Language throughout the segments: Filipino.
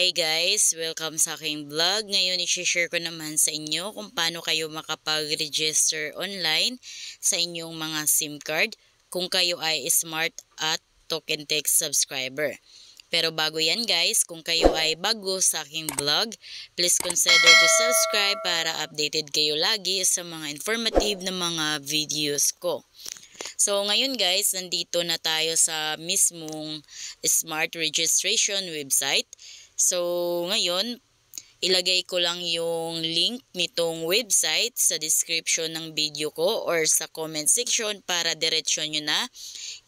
Hi guys! Welcome sa aking vlog. Ngayon i-share ko naman sa inyo kung paano kayo makapag-register online sa inyong mga SIM card kung kayo ay smart at token text subscriber. Pero bago yan guys, kung kayo ay bago sa aking vlog, please consider to subscribe para updated kayo lagi sa mga informative na mga videos ko. So ngayon guys, nandito na tayo sa mismong smart registration website. So ngayon, ilagay ko lang yung link nitong website sa description ng video ko or sa comment section para diretsyon nyo na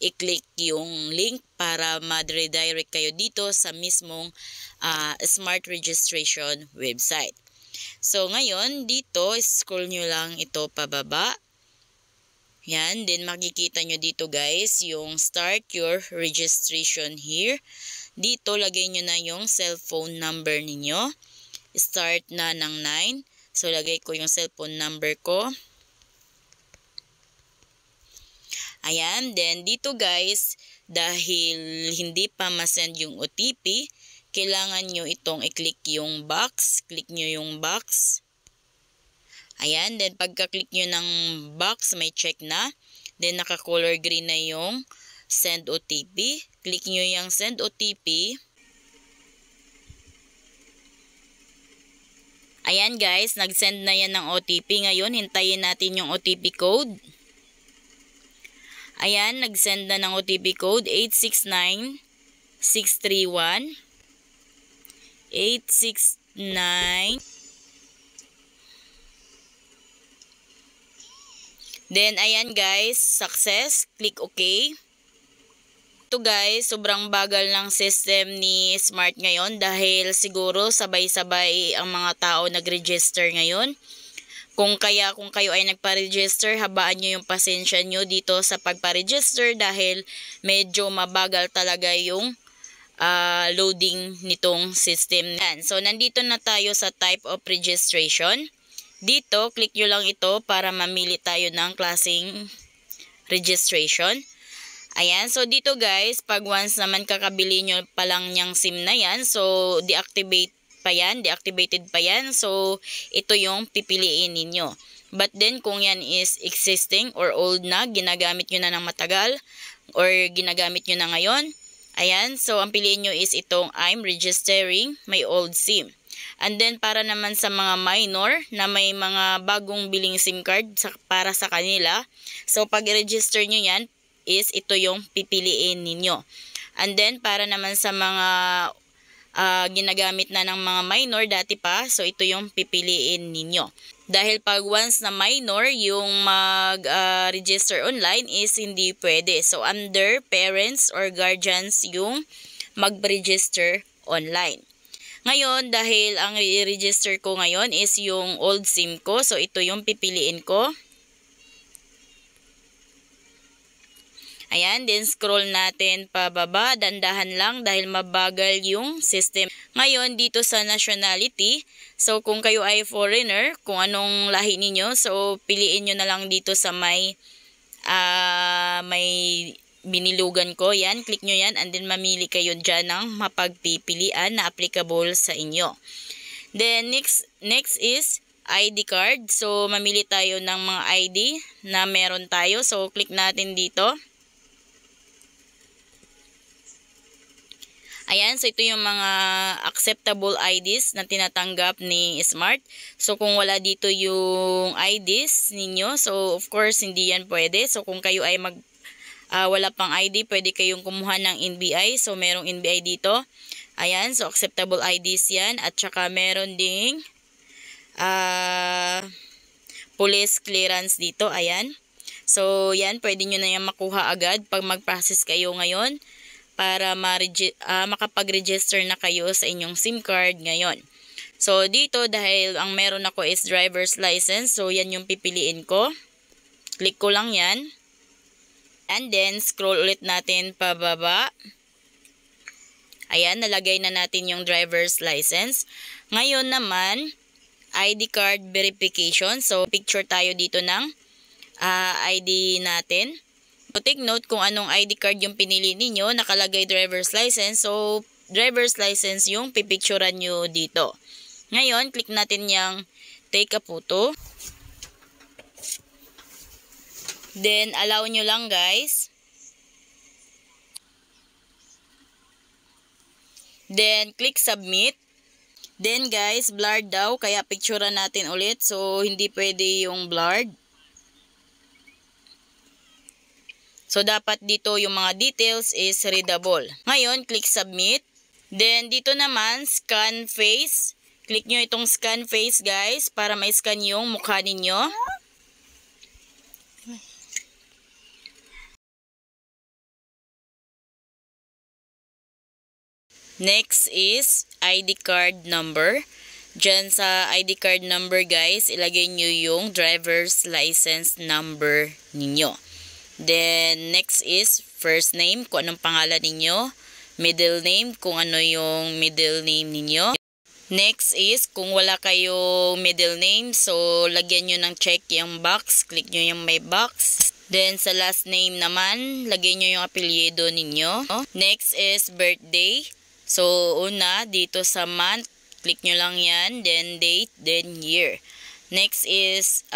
i-click yung link para ma-redirect kayo dito sa mismong smart registration website. So ngayon, dito scroll nyo lang ito pababa. Yan, then makikita nyo dito guys yung start your registration here. Dito lagay nyo na yung cellphone number ninyo. Start na ng 9. So lagay ko yung cellphone number ko. Ayan, then dito guys, dahil hindi pa masend yung OTP, kailangan nyo itong i-click yung box. Click nyo yung box. Ayan, then pagka-click nyo ng box, may check na. Then naka-color green na yung send OTP. Click nyo yung send OTP. Ayan guys, nag-send na yan ng OTP. Ngayon, hintayin natin yung OTP code. Ayan, nag-send na ng OTP code 869631. 869. Then, ayan guys, success. Click OK. Ito guys, sobrang bagal ng system ni Smart ngayon dahil siguro sabay-sabay ang mga tao nag-register ngayon. Kung kayo ay nagpa-register, habaan nyo yung pasensya nyo dito sa pagpa-register dahil medyo mabagal talaga yung loading nitong system. So, nandito na tayo sa type of registration. Dito, click nyo lang ito para mamili tayo ng klaseng registration. Ayan, so dito guys, pag once naman kakabili nyo pa lang niyang SIM na yan, so deactivated pa yan, so ito yung pipiliin ninyo. But then, kung yan is existing or old na, ginagamit nyo na ng matagal, or ginagamit nyo na ngayon, ayan, so ang piliin nyo is itong I'm registering my old SIM. And then, para naman sa mga minor na may mga bagong biling SIM card para sa kanila. So, pag i-register nyo yan, is ito yung pipiliin ninyo. And then, para naman sa mga ginagamit na ng mga minor dati pa, so ito yung pipiliin ninyo. Dahil pag once na minor, yung mag-register online is hindi pwede. So, under parents or guardians yung mag-register online. Ngayon, dahil ang i-register ko ngayon is yung old SIM ko. So, ito yung pipiliin ko. Ayan, then scroll natin pababa. Dandahan lang dahil mabagal yung system. Ngayon, dito sa nationality. So, kung kayo ay foreigner, kung anong lahi ninyo, so piliin nyo na lang dito sa may binilugan ko. Yan, click nyo yan and then mamili kayo dyan ng mapagpipilian na applicable sa inyo. Then next is ID card. So mamili tayo ng mga ID na meron tayo. So click natin dito. Ayan, so ito yung mga acceptable IDs na tinatanggap ni Smart. So kung wala dito yung IDs ninyo, so of course hindi yan pwede. So kung kayo ay wala pang ID, pwede kayong kumuha ng NBI. So, merong NBI dito. Ayan, so acceptable IDs yan. At saka meron ding police clearance dito. Ayan. So, yan, pwede nyo na yan makuha agad pag mag-process kayo ngayon para makapag-register na kayo sa inyong SIM card ngayon. So, dito dahil ang meron ako is driver's license. So, yan yung pipiliin ko. Click ko lang yan. And then, scroll ulit natin pababa. Ayan, nalagay na natin yung driver's license. Ngayon naman, ID card verification. So, picture tayo dito ng ID natin. So, take note kung anong ID card yung pinili ninyo. Nakalagay driver's license. So, driver's license yung pipicturan nyo dito. Ngayon, click natin yung take a photo. Then, allow nyo lang guys. Then, click submit. Then guys, blurred daw, kaya picturean natin ulit. So, hindi pwede yung blurred. So, dapat dito yung mga details is readable. Ngayon, click submit. Then, dito naman, scan face. Click nyo itong scan face guys, para ma-scan yung mukha ninyo. Next is ID card number. Diyan sa ID card number guys, ilagay nyo yung driver's license number ninyo. Then next is first name, kung anong pangalan ninyo. Middle name, kung ano yung middle name ninyo. Next is kung wala kayong middle name, so lagyan nyo ng check yung box. Click nyo yung may box. Then sa last name naman, lagay nyo yung apelyido ninyo. Next is birthday. So, una, dito sa month, click nyo lang yan, then date, then year. Next is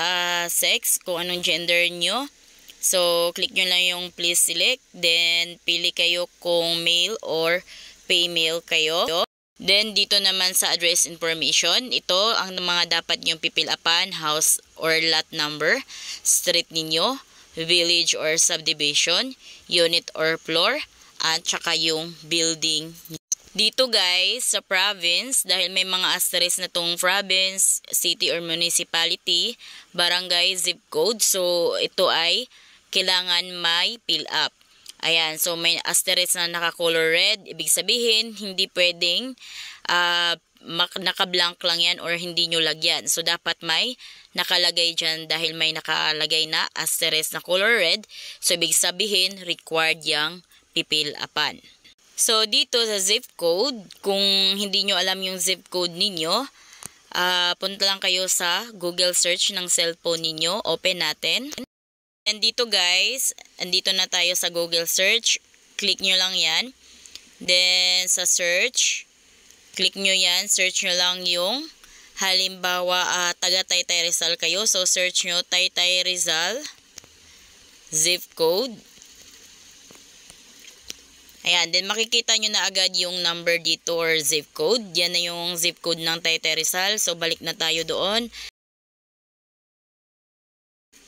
sex, kung anong gender nyo. So, click nyo lang yung please select, then pili kayo kung male or female kayo. Then, dito naman sa address information, ito ang mga dapat nyo pipilapan, house or lot number, street ninyo, village or subdivision, unit or floor, at saka yung building. Dito guys, sa province, dahil may mga asterisk na tong province, city or municipality, barangay, zip code, so ito ay kailangan may fill up. Ayan, so may asterisk na naka-color red, ibig sabihin, hindi pwedeng naka-blank lang yan or hindi nyo lagyan. So dapat may nakalagay dyan dahil may nakalagay na asterisk na color red, so ibig sabihin, required yang pipil upan. So, dito sa zip code, kung hindi nyo alam yung zip code ninyo, punta lang kayo sa Google search ng cellphone ninyo. Open natin. And dito guys, andito na tayo sa Google search. Click nyo lang yan. Then, sa search, click nyo yan. Search nyo lang yung, halimbawa, taga Taytay Rizal kayo. So, search nyo Taytay Rizal, zip code. Ayan, then makikita nyo na agad yung number dito or zip code. Yan na yung zip code ng Taytay Rizal. So, balik na tayo doon.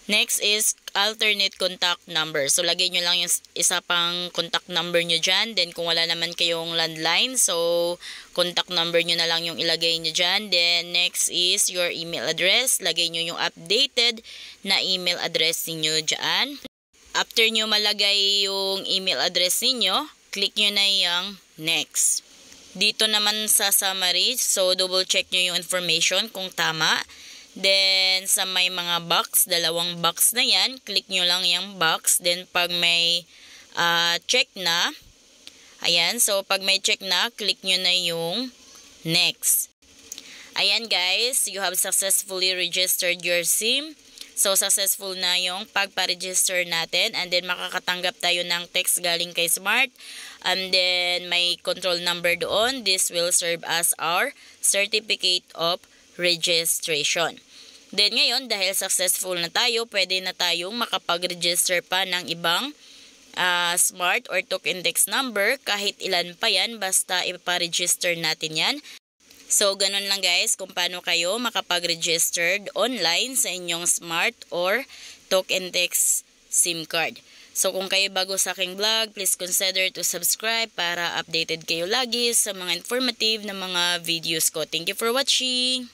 Next is alternate contact number. So, lagay nyo lang yung isa pang contact number nyo dyan. Then, kung wala naman kayong landline, so, contact number nyo na lang yung ilagay nyo dyan. Then, next is your email address. Lagay nyo yung updated na email address ninyo dyan. After nyo malagay yung email address ninyo, click nyo na yung next. Dito naman sa summary, so double check nyo yung information kung tama. Then sa may mga box, dalawang box na yan, click nyo lang yung box. Then pag may check na, ayan, so pag may check na, click nyo na yung next. Ayan guys, you have successfully registered your SIM. So, successful na yung pagpa-register natin. And then, makakatanggap tayo ng text galing kay Smart. And then, may control number doon. This will serve as our certificate of registration. Then, ngayon, dahil successful na tayo, pwede na tayong makapag-register pa ng ibang Smart or token index number. Kahit ilan pa yan, basta ipa-register natin yan. So, ganun lang guys kung paano kayo makapag-registered online sa inyong Smart or token text SIM card. So, kung kayo bago sa aking vlog, please consider to subscribe para updated kayo lagi sa mga informative na mga videos ko. Thank you for watching!